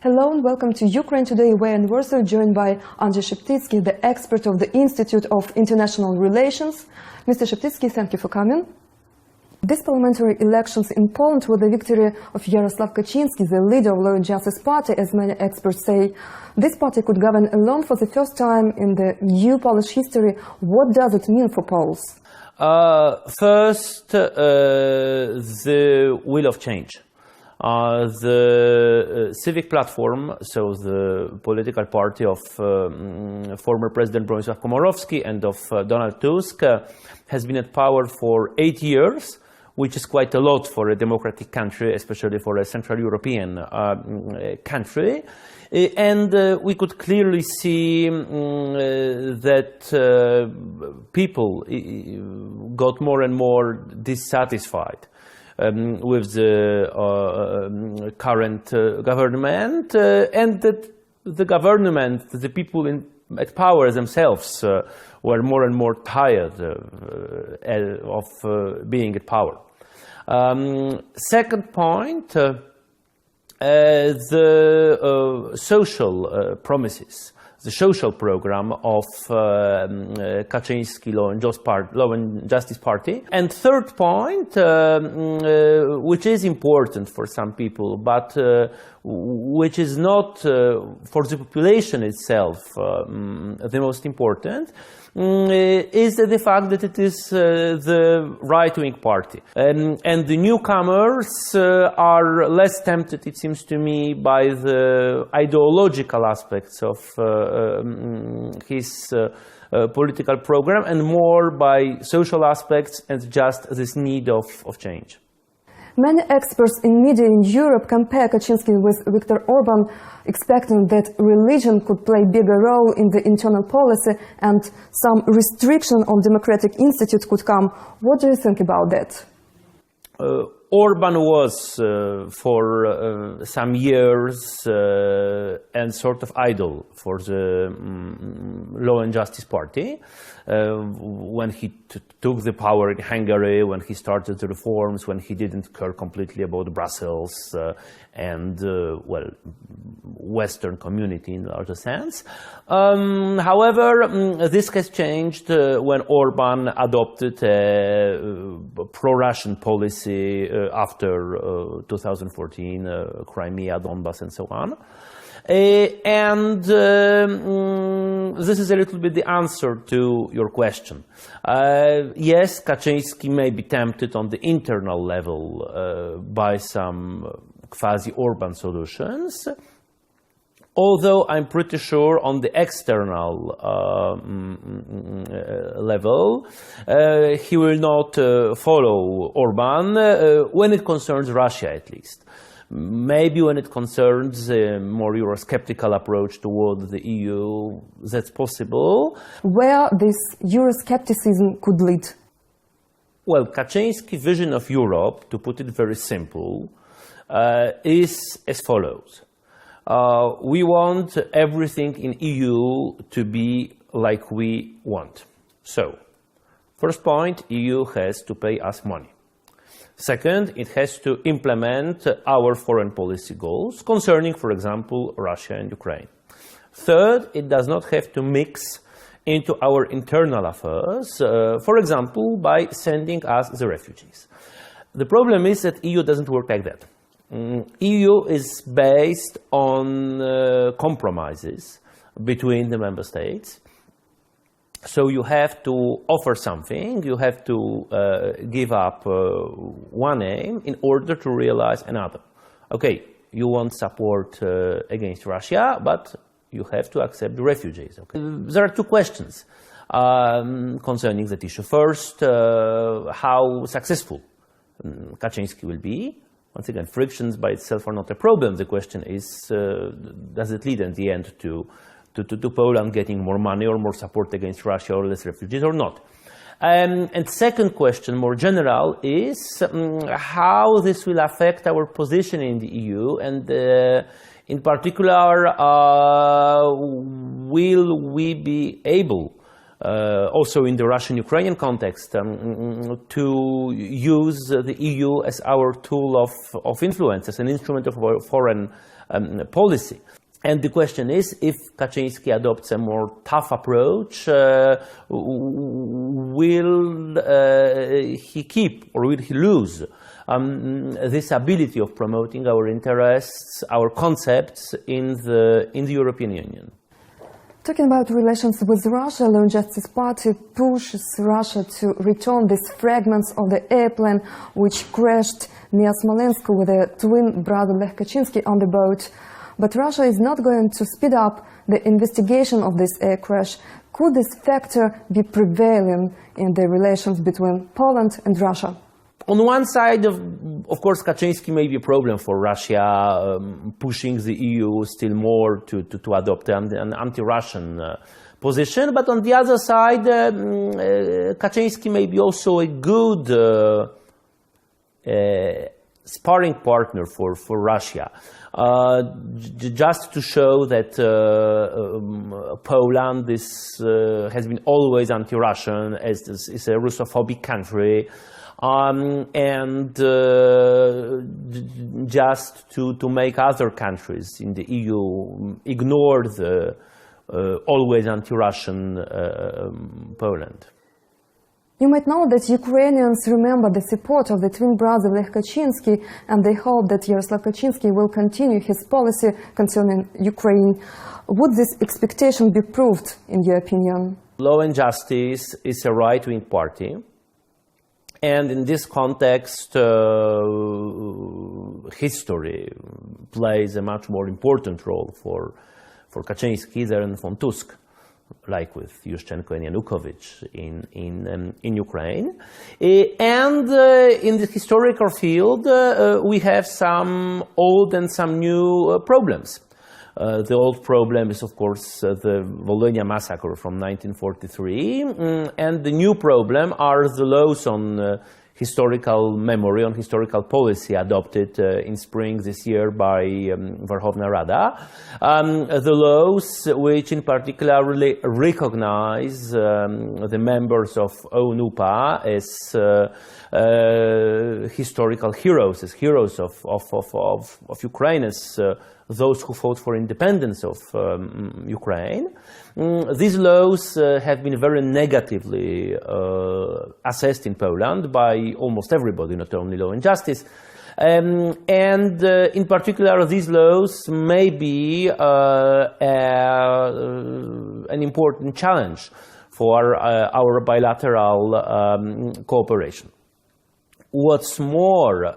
Hello and welcome to Ukraine Today. We're in Warsaw, joined by Andrzej Szeptycki, the expert of the Institute of International Relations. Mr. Szeptycki, thank you for coming. These parliamentary elections in Poland were the victory of Jarosław Kaczynski, the leader of Law and Justice Party. As many experts say, this party could govern alone for the first time in the new Polish history. What does it mean for Poles? First, the will of change. The civic platform, so the political party of former President Bronisław Komorowski and of Donald Tusk, has been at power for 8 years, which is quite a lot for a democratic country, especially for a Central European country. And we could clearly see that people got more and more dissatisfied with the current government, and that the government, the people at power themselves, were more and more tired of being at power. Second point, the social promises, the social program of Kaczynski Law and Justice Party. And third point, which is important for some people, but which is not for the population itself the most important, is the fact that it is the right-wing party. And the newcomers are less tempted, it seems to me, by the ideological aspects of his political program and more by social aspects and just this need of change. Many experts in media in Europe compare Kaczynski with Viktor Orban, expecting that religion could play a bigger role in the internal policy and some restriction on democratic institutes could come. What do you think about that? Orban was for some years and sort of idol for the Law and Justice Party. When he took the power in Hungary, when he started the reforms, when he didn't care completely about Brussels and, well, Western community in a larger sense. However, this has changed when Orban adopted a pro-Russian policy after 2014, Crimea, Donbass, and so on. And this is a little bit the answer to your question. Yes, Kaczynski may be tempted on the internal level by some quasi-Orban solutions, although I'm pretty sure on the external level, he will not follow Orban when it concerns Russia, at least. Maybe when it concerns a more Eurosceptical approach toward the EU, that's possible. Where this Euroscepticism could lead? Well, Kaczynski's vision of Europe, to put it very simple, is as follows. We want everything in EU to be like we want. So, first point, EU has to pay us money. Second, it has to implement our foreign policy goals concerning, for example, Russia and Ukraine. Third, it does not have to mix into our internal affairs, for example, by sending us the refugees. The problem is that EU doesn't work like that. EU is based on compromises between the member states. So you have to offer something, you have to give up one aim in order to realize another. Okay, you want support against Russia, but you have to accept the refugees. Okay? There are two questions concerning that issue. First, how successful Kaczynski will be. Once again, frictions by itself are not a problem. The question is, does it lead in the end to Poland getting more money or more support against Russia or less refugees or not? And second question, more general, is how this will affect our position in the EU, and in particular, will we be able, also in the Russian-Ukrainian context, to use the EU as our tool of influence, as an instrument of our foreign policy. And the question is, if Kaczynski adopts a more tough approach, will he keep or will he lose this ability of promoting our interests, our concepts in the European Union? Talking about relations with Russia, Law and Justice Party pushes Russia to return these fragments of the airplane which crashed near Smolensk with a twin brother Lech Kaczynski on the boat. But Russia is not going to speed up the investigation of this air crash. Could this factor be prevailing in the relations between Poland and Russia? On one side, of course, Kaczynski may be a problem for Russia, pushing the EU still more to adopt an anti-Russian position. But on the other side, Kaczynski may be also a good sparring partner for Russia, just to show that Poland has been always anti-Russian, is a Russophobic country. And just to make other countries in the EU ignore the always anti-Russian Poland. You might know that Ukrainians remember the support of the twin brother Lech Kaczynski, and they hope that Yaroslav Kaczynski will continue his policy concerning Ukraine. Would this expectation be proved, in your opinion? Law and Justice is a right-wing party. And in this context, history plays a much more important role for Kaczynski than von Tusk, like with Yushchenko and Yanukovych in Ukraine. And in the historical field, we have some old and some new problems. The old problem is, of course, the Volhynia massacre from 1943, and the new problem are the laws on historical memory, on historical policy adopted in spring this year by Verkhovna Rada. The laws which in particular really recognize the members of OUN-UPA as historical heroes, as heroes of Ukraine, as those who fought for independence of Ukraine. These laws have been very negatively assessed in Poland by almost everybody, not only Law and Justice. And in particular, these laws may be an important challenge for our bilateral cooperation. What's more,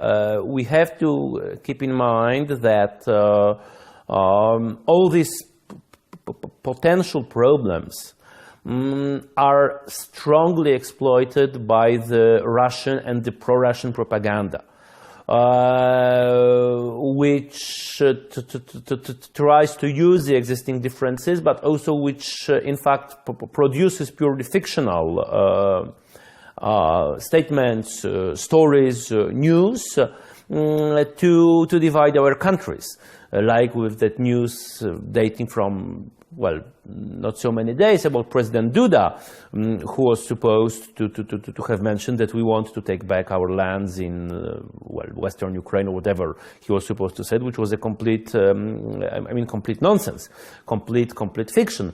we have to keep in mind that all these potential problems are strongly exploited by the Russian and the pro-Russian propaganda, which tries to use the existing differences, but also which, in fact, produces purely fictional statements, stories, news to divide our countries, like with that news dating from, well, not so many days about President Duda, who was supposed to have mentioned that we want to take back our lands in, well, Western Ukraine or whatever he was supposed to say, which was a complete, complete nonsense, complete fiction.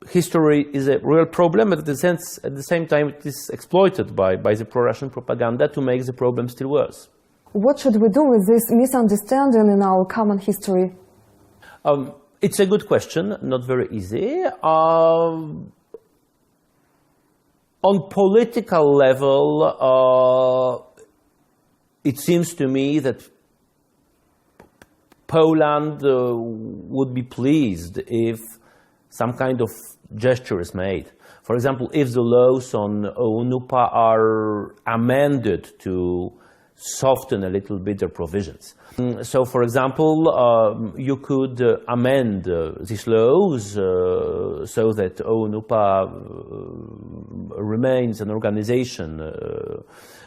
History is a real problem, but at the same time it is exploited by the pro-Russian propaganda to make the problem still worse. What should we do with this misunderstanding in our common history? It's a good question, not very easy. On political level, it seems to me that Poland would be pleased if some kind of gesture is made. For example, if the laws on OUN-UPA are amended to soften a little bit their provisions. So, for example, you could amend these laws so that OUN-UPA remains an organization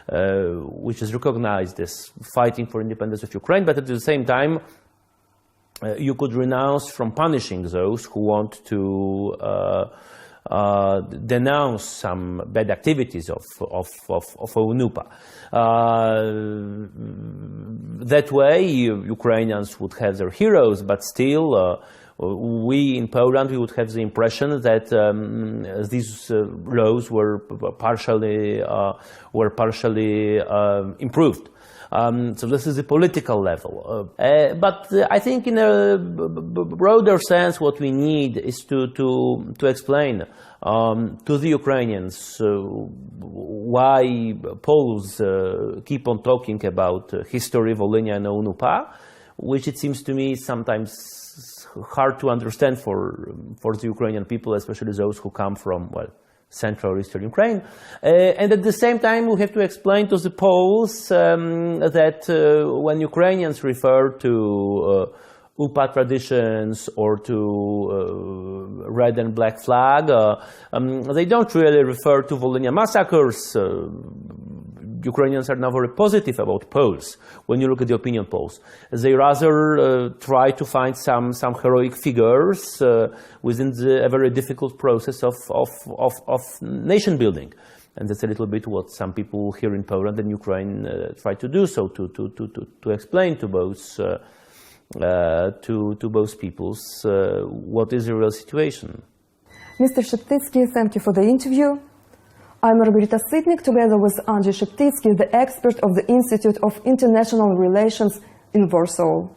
which is recognized as fighting for independence of Ukraine, but at the same time, you could renounce from punishing those who want to denounce some bad activities of UNUPA. That way, Ukrainians would have their heroes, but still, we in Poland we would have the impression that these laws were partially improved. So this is the political level. But I think in a broader sense what we need is to explain to the Ukrainians why Poles keep on talking about history, Volhynia and UNUPA, which it seems to me sometimes hard to understand for the Ukrainian people, especially those who come from, well, Central or Eastern Ukraine. And at the same time, we have to explain to the Poles that when Ukrainians refer to UPA traditions or to red and black flag, they don't really refer to Volhynia massacres. Ukrainians are now very positive about Poles when you look at the opinion polls. They rather try to find some heroic figures within a very difficult process of nation building. And that's a little bit what some people here in Poland and Ukraine try to do, so to explain to both peoples what is the real situation. Mr. Szeptycki, thank you for the interview. I'm Margarita Sitnik, together with Andrzej Szeptycki, the expert of the Institute of International Relations in Warsaw.